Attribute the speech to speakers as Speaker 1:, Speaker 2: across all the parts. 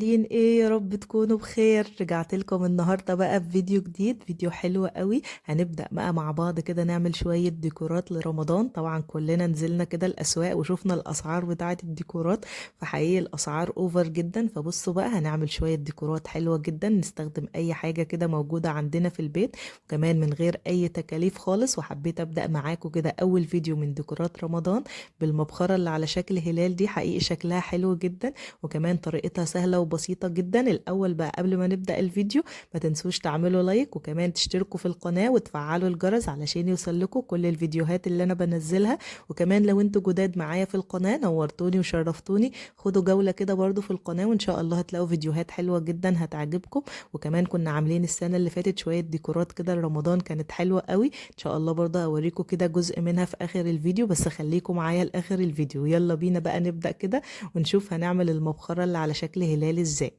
Speaker 1: عاملين ايه؟ يا رب تكونوا بخير. رجعت لكم النهارده بقى بفيديو جديد، فيديو حلو قوي. هنبدأ بقى مع بعض كده نعمل شوية ديكورات لرمضان. طبعا كلنا نزلنا كده الأسواق وشوفنا الأسعار بتاعة الديكورات، فحقيقي الأسعار اوفر جدا. فبصوا بقى هنعمل شوية ديكورات حلوة جدا، نستخدم أي حاجة كده موجودة عندنا في البيت، وكمان من غير أي تكاليف خالص. وحبيت أبدأ معاكم كده أول فيديو من ديكورات رمضان بالمبخرة اللي على شكل هلال دي. حقيقي شكلها حلو جدا، وكمان طريقتها سهلة وبسيطة جدا. الأول بقى قبل ما نبدأ الفيديو ما تنسوش تعملوا لايك، وكمان تشتركوا في القناة وتفعلوا الجرس علشان يوصلكوا كل الفيديوهات اللي أنا بنزلها. وكمان لو انتوا جداد معايا في القناة نورتوني وشرفتوني، خدوا جولة كده برضو في القناة وإن شاء الله هتلاقوا فيديوهات حلوة جدا هتعجبكم. وكمان كنا عاملين السنة اللي فاتت شوية ديكورات كده لرمضان كانت حلوة قوي. إن شاء الله برضه هوريكم كده جزء منها في آخر الفيديو، بس خليكم معايا لآخر الفيديو. يلا بينا بقى نبدأ كده ونشوف هنعمل المبخرة اللي على شكل هلال ازاي.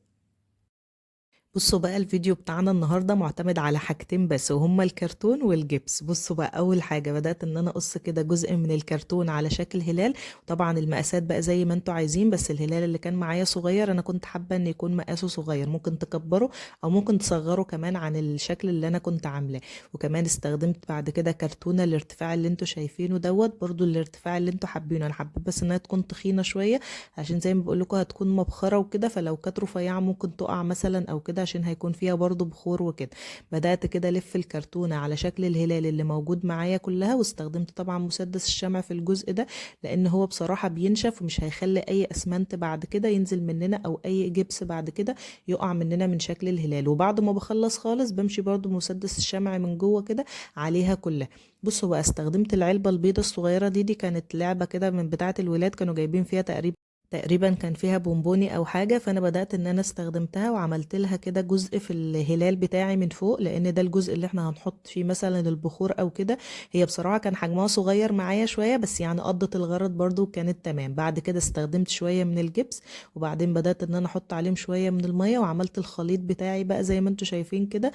Speaker 1: بصوا بقى الفيديو بتاعنا النهاردة معتمد على حاجتين بس، وهما الكرتون والجبس. بصوا بقى اول حاجة بدأت ان انا اقص كده جزء من الكرتون على شكل هلال. طبعا المقاسات بقى زي ما انتوا عايزين، بس الهلال اللي كان معايا صغير، انا كنت حابة ان يكون مقاسه صغير. ممكن تكبره او ممكن تصغره كمان عن الشكل اللي انا كنت عاملاه. وكمان استخدمت بعد كده كرتونة الارتفاع اللي انتوا شايفينه دوت، برضو الارتفاع اللي انتوا حابينه. انا حابة بس انها تكون تخينة شوية عشان زي ما بقول لكم هتكون مبخرة وكده، فلو كانت رفيعة ممكن تقع مثلا او كده، عشان هيكون فيها برضو بخور وكده. بدأت كده الف الكرتونة على شكل الهلال اللي موجود معايا كلها، واستخدمت طبعا مسدس الشمع في الجزء ده، لان هو بصراحة بينشف ومش هيخلي اي اسمنت بعد كده ينزل مننا او اي جبس بعد كده يقع مننا من شكل الهلال. وبعد ما بخلص خالص بمشي برضو مسدس الشمع من جوه كده عليها كلها. بصوا بقى استخدمت العلبة البيضة الصغيرة دي كانت لعبة كده من بتاعة الولاد، كانوا جايبين فيها تقريبا كان فيها بونبوني او حاجه. فانا بدات ان انا استخدمتها وعملت لها كده جزء في الهلال بتاعي من فوق، لان ده الجزء اللي احنا هنحط فيه مثلا البخور او كده. هي بصراحه كان حجمها صغير معايا شويه، بس يعني قضت الغرض برضو وكانت تمام. بعد كده استخدمت شويه من الجبس، وبعدين بدات ان انا احط عليهم شويه من الميه، وعملت الخليط بتاعي بقى زي ما انتم شايفين كده.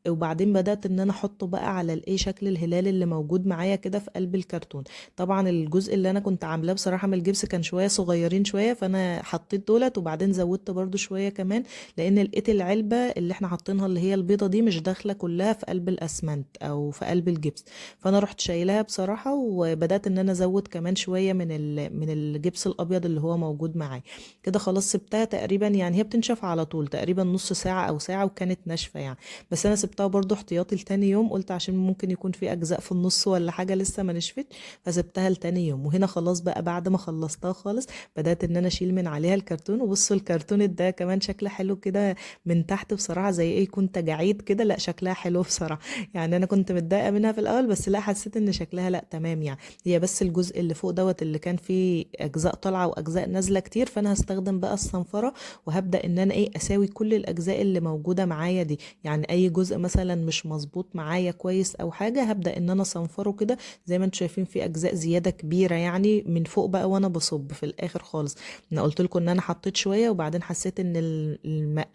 Speaker 1: وبعدين بدات ان انا احطه بقى على الايه شكل الهلال اللي موجود معايا كده في قلب الكرتون. طبعا الجزء اللي انا كنت عاملاه بصراحه من الجبس كان شويه صغيرين شويه، فانا حطيت دولت وبعدين زودت برضو شويه كمان، لان لقيت العلبه اللي احنا حاطينها اللي هي البيضه دي مش داخله كلها في قلب الاسمنت او في قلب الجبس. فانا رحت شايلاها بصراحه، وبدات ان انا ازود كمان شويه من الجبس الابيض اللي هو موجود معايا. كده خلاص سبتها تقريبا، يعني هي بتنشف على طول تقريبا نص ساعه او ساعه، وكانت ناشفه يعني. بس انا سبتها برضو احتياطي لتاني يوم، قلت عشان ممكن يكون في اجزاء في النص ولا حاجه لسه ما نشفت، فسبتها لتاني يوم. وهنا خلاص بقى بعد ما خلصتها خالص بدات ان انا اشيل من عليها الكرتون. وبصوا الكرتون ده كمان شكله حلو كده من تحت بصراحه، زي ايه يكون تجاعيد كده. لا شكلها حلو بصراحه، يعني انا كنت متضايقه منها في الاول، بس لا حسيت ان شكلها لا تمام يعني. هي بس الجزء اللي فوق دوت اللي كان فيه اجزاء طالعه واجزاء نازله كتير، فانا هستخدم بقى الصنفره وهبدا ان انا ايه اساوي كل الاجزاء اللي موجوده معايا دي. يعني اي جزء مثلا مش مظبوط معايا كويس او حاجه هبدا ان انا صنفره كده. زي ما انتم شايفين في اجزاء زياده كبيره يعني من فوق بقى، وانا بصب في الاخر خالص. انا قلت لكم ان انا حطيت شويه، وبعدين حسيت ان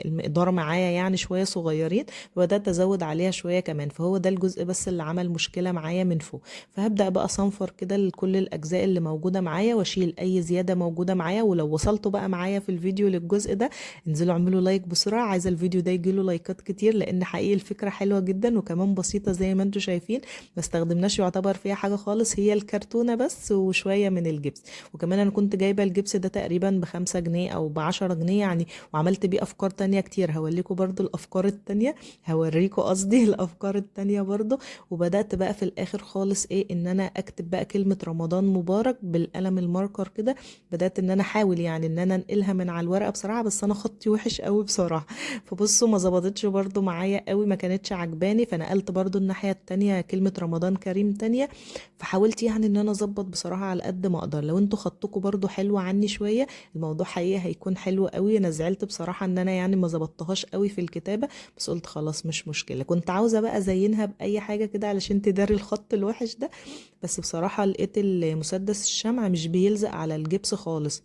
Speaker 1: المقدار معايا يعني شويه صغيرين، فبدات ازود عليها شويه كمان. فهو ده الجزء بس اللي عمل مشكله معايا من فوق. فهبدا بقى صنفر كده لكل الاجزاء اللي موجوده معايا، واشيل اي زياده موجوده معايا. ولو وصلتوا بقى معايا في الفيديو للجزء ده انزلوا اعملوا لايك بسرعه، عايزه الفيديو ده يجيله لايكات كتير، لان حقيقي الفكره حلوه جدا وكمان بسيطه زي ما انتم شايفين. ما استخدمناش يعتبر فيها حاجه خالص، هي الكرتونه بس وشويه من الجبس. وكمان انا كنت جايبه الجبس ده تقريبا ب5 جنيه او ب10 جنيه يعني، وعملت بيه افكار تانية كتير. هوريكم برضو الافكار التانية، هوريكم قصدي الافكار التانية برضو. وبدات بقى في الاخر خالص ايه ان انا اكتب بقى كلمه رمضان مبارك بالقلم الماركر كده. بدات ان انا احاول يعني ان انا انقلها من على الورقه بصراحه، بس انا خطي وحش قوي بصراحه. فبصوا ما ظبطتش برضو معايا قوي، ما كانتش عجباني. فنقلت برضو الناحيه التانية كلمه رمضان كريم تانية. فحاولت يعني ان انا اظبط بصراحه على قد ما اقدر. لو انتوا خطكم برضو حلو عني شويه الموضوع حقيقي هيكون حلو قوي. انا زعلت بصراحه ان انا يعني ما ظبطتهاش قوي في الكتابه، بس قلت خلاص مش مشكله. كنت عاوزه بقى ازينها باي حاجه كده علشان تداري الخط الوحش ده، بس بصراحه لقيت المسدس الشمع مش بيلزق على الجبس خالص.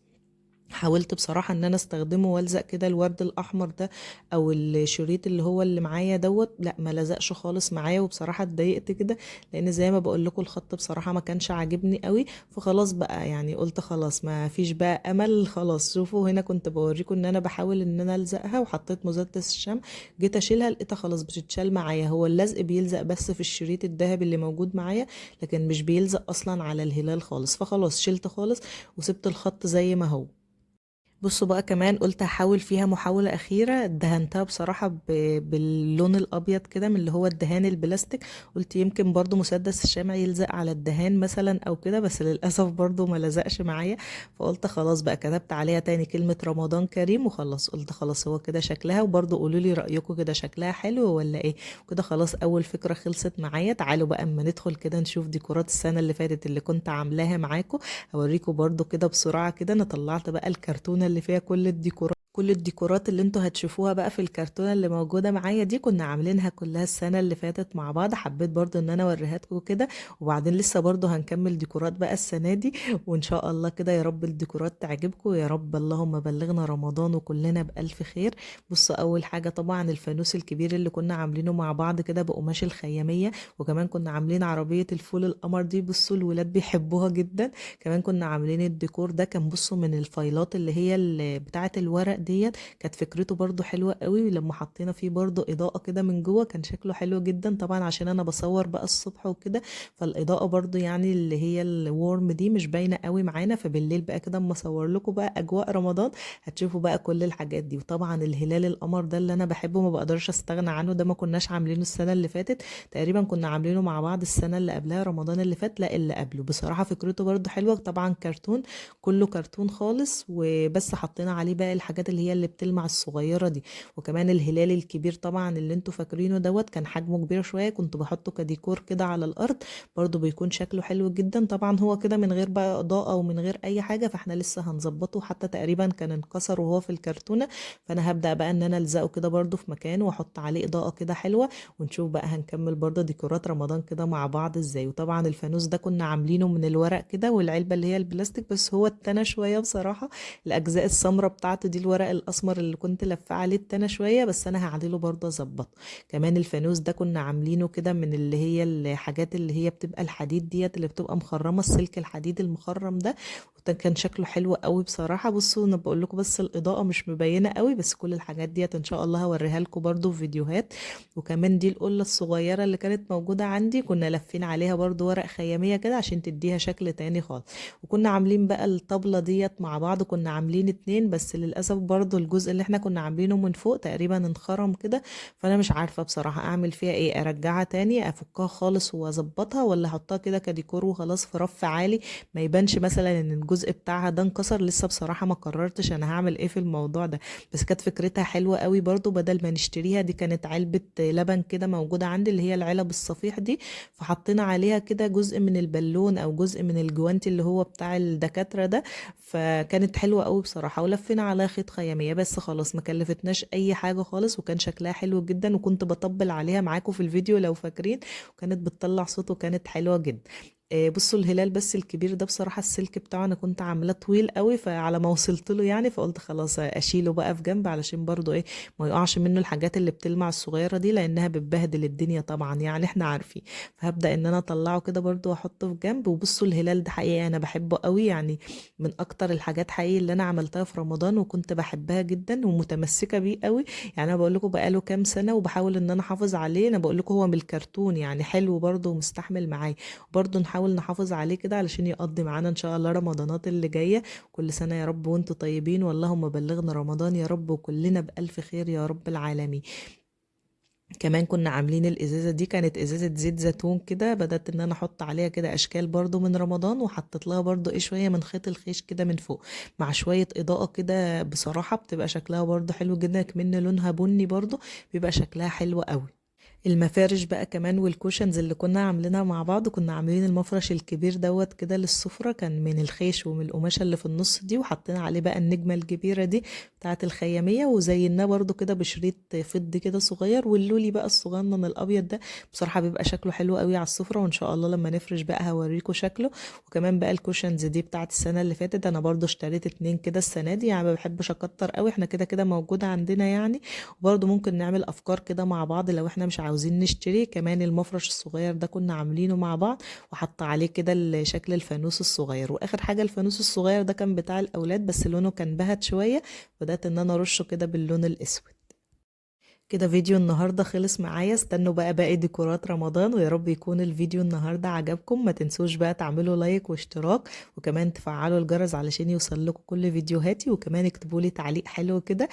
Speaker 1: حاولت بصراحة ان انا استخدمه والزق كده الورد الاحمر ده او الشريط اللي هو اللي معايا دوت، لا ما لزقش خالص معايا، وبصراحة اتضايقت كده لان زي ما بقول لكم الخط بصراحة ما كانش عاجبني قوي. فخلاص بقى يعني قلت خلاص ما فيش بقى امل خلاص. شوفوا هنا كنت بوريكم ان انا بحاول ان انا الزقها، وحطيت مسدس الشمع، جيت اشيلها لقيتها خلاص بتتشال معايا. هو اللزق بيلزق بس في الشريط الذهبي اللي موجود معايا، لكن مش بيلزق اصلا على الهلال خالص. فخلاص شلت خالص وسبت الخط زي ما هو. بصوا بقى كمان قلت هحاول فيها محاولة أخيرة، دهنتها بصراحة باللون الأبيض كده من اللي هو الدهان البلاستيك. قلت يمكن برضو مسدس الشمع يلزق على الدهان مثلا أو كده، بس للأسف برضو ما لزقش معايا. فقلت خلاص بقى كتبت عليها تاني كلمة رمضان كريم وخلاص. قلت خلاص هو كده شكلها، وبرضو قولوا لي رأيكم كده شكلها حلو ولا ايه. وكده خلاص أول فكرة خلصت معايا. تعالوا بقى اما ندخل كده نشوف ديكورات السنة اللي فاتت اللي كنت عاملاها معاكم. هوريكم برضو كده بسرعة كده. انا طلعت بقى الكرتونة اللي فيها كل الديكورات اللي انتوا هتشوفوها بقى في الكرتونة اللي موجودة معايا دي، كنا عاملينها كلها السنة اللي فاتت مع بعض. حبيت برضو ان انا اوريها لكم كده، وبعدين لسه برضو هنكمل ديكورات بقى السنة دي. وان شاء الله كده يا رب الديكورات تعجبكم يا رب. اللهم بلغنا رمضان وكلنا بألف خير. بصوا اول حاجة طبعا الفانوس الكبير اللي كنا عاملينه مع بعض كده بقماش الخيامية، وكمان كنا عاملين عربية الفول القمر دي. بصوا الولاد بيحبوها جدا. كمان كنا عاملين الديكور ده كان بصوا من الفايلات اللي هي بتاعة الورق ديت. كانت فكرته برضو حلوة قوي، لما حطينا فيه برضو إضاءة كده من جوه كان شكله حلو جدا. طبعا عشان أنا بصور بقى الصبح وكده، فالإضاءة برضو يعني اللي هي الورم دي مش باينة قوي معانا. فبالليل بقى كده اما اصور لكم بقى أجواء رمضان هتشوفوا بقى كل الحاجات دي. وطبعا الهلال القمر ده اللي أنا بحبه ما بقدرش استغنى عنه، ده ما كناش عاملينه السنة اللي فاتت، تقريبا كنا عاملينه مع بعض السنة اللي قبلها رمضان اللي فات، لا اللي قبله. بصراحة فكرته برضو حلوة. طبعا كرتون، كله كرتون خالص، وبس حطينا عليه بقى الحاجات اللي هي اللي بتلمع الصغيرة دي. وكمان الهلال الكبير طبعا اللي انتوا فاكرينه دوت كان حجمه كبير شوية، كنت بحطه كديكور كده على الأرض، برضو بيكون شكله حلو جدا. طبعا هو كده من غير بقى إضاءة ومن غير أي حاجة، فاحنا لسه هنظبطه. حتى تقريبا كان انكسر وهو في الكرتونة، فأنا هبدأ بقى ان انا الزقه كده برضو في مكانه واحط عليه إضاءة كده حلوة، ونشوف بقى هنكمل برضو ديكورات رمضان كده مع بعض ازاي. وطبعا الفانوس ده كنا عاملينه من الورق كده، والعلبة اللي هي البلاستيك، بس هو اتنى شوية بصراحة. الاجزاء السمراء بتاعته دي الورق الاسمر اللي كنت لفه عليه اتنى شويه، بس انا هعدله برضه اظبطه. كمان الفانوس ده كنا عاملينه كده من اللي هي الحاجات اللي هي بتبقى الحديد ديت اللي بتبقى مخرمه، السلك الحديد المخرم ده، وده كان شكله حلو قوي بصراحه. بصوا انا بقول لكم بس الاضاءه مش مبينه قوي، بس كل الحاجات ديت ان شاء الله هوريها لكم برضه في فيديوهات. وكمان دي القله الصغيره اللي كانت موجوده عندي كنا لافين عليها برضه ورق خياميه كده عشان تديها شكل تاني خالص. وكنا عاملين بقى الطبلة ديت مع بعض، كنا عاملين اتنين، بس للأسف برضو الجزء اللي احنا كنا عاملينه من فوق تقريبا انخرم كده. فأنا مش عارفة بصراحة أعمل فيها ايه، أرجعها تاني أفكها خالص وأظبطها، ولا أحطها كده كديكور وخلاص في رف عالي ما يبانش مثلا إن الجزء بتاعها ده انكسر. لسه بصراحة ما قررتش أنا هعمل ايه في الموضوع ده، بس كانت فكرتها حلوة قوي برضو. بدل ما نشتريها، دي كانت علبة لبن كده موجودة عندي اللي هي العلب الصفيح دي، فحطينا عليها كده جزء من البالون أو جزء من الجوانتي اللي هو بتاع الدكاترة ده. فكانت حلوة قوي بصراحة، ولفينا عليها خيط خيامية بس خلاص، ما كلفتناش اي حاجة خالص، وكان شكلها حلو جدا. وكنت بطبل عليها معاكم في الفيديو لو فاكرين، وكانت بتطلع صوت وكانت حلوة جدا. بصوا الهلال بس الكبير ده بصراحة السلك بتاعه انا كنت عاملاه طويل قوي، فعلى ما وصلت له يعني فقلت خلاص اشيله بقى في جنب علشان برضو ايه ما يقعش منه الحاجات اللي بتلمع الصغيرة دي، لانها بتبهدل الدنيا طبعا يعني احنا عارفين. فهبدأ ان انا اطلعه كده برضو واحطه في جنب. وبصوا الهلال ده حقيقي انا بحبه قوي يعني، من اكتر الحاجات حقيقي اللي انا عملتها في رمضان، وكنت بحبها جدا ومتمسكة بيه قوي. يعني انا بقول لكم بقاله كام سنة وبحاول ان انا احافظ عليه. انا بقول لكم هو من الكرتون يعني حلو برضو ومستحمل معايا، برضو نحاول نحافظ عليه كده علشان يقضي معانا ان شاء الله رمضانات اللي جاية. كل سنة يا رب وانتم طيبين، واللهم بلغنا رمضان يا رب وكلنا بألف خير يا رب العالمين. كمان كنا عاملين الازازه دي كانت ازازه زيت زيتون كده، بدات ان انا احط عليها كده اشكال برضو من رمضان، وحطيت لها برضو ايه شويه من خيط الخيش كده من فوق مع شويه اضاءه كده. بصراحه بتبقى شكلها برضو حلو جدا، كمان لونها بني برضو بيبقى شكلها حلو قوي. المفارش بقى كمان والكوشنز اللي كنا عاملينها مع بعض، كنا عاملين المفرش الكبير دوت كده للسفرة، كان من الخيش ومن القماشة اللي في النص دي، وحطينا عليه بقى النجمة الكبيرة دي بتاعة الخيامية، وزيناه برضو كده بشريط فضي كده صغير، واللولي بقى الصغنن الابيض ده بصراحة بيبقى شكله حلو قوي على السفرة، وان شاء الله لما نفرش بقى هوريكم شكله. وكمان بقى الكوشنز دي بتاعة السنة اللي فاتت، انا برضو اشتريت 2 كده السنة دي، يعني ما بحبش اكتر قوي، احنا كده كده موجودة عندنا يعني. وبرضه ممكن نعمل افكار كده مع بعض لو احنا مش عاوزين نشتري. كمان المفرش الصغير ده كنا عاملينه مع بعض، وحط عليه كده شكل الفانوس الصغير. واخر حاجة الفانوس الصغير ده كان بتاع الاولاد، بس لونه كان بهت شوية، بدأت ان انا ارشه كده باللون الاسود. كده فيديو النهاردة خلص معايا، استنوا بقى باقي ديكورات رمضان، ويا رب يكون الفيديو النهاردة عجبكم. ما تنسوش بقى تعملوا لايك واشتراك، وكمان تفعلوا الجرس علشان يوصل لكم كل فيديوهاتي، وكمان اكتبوا لي تعليق حلو كده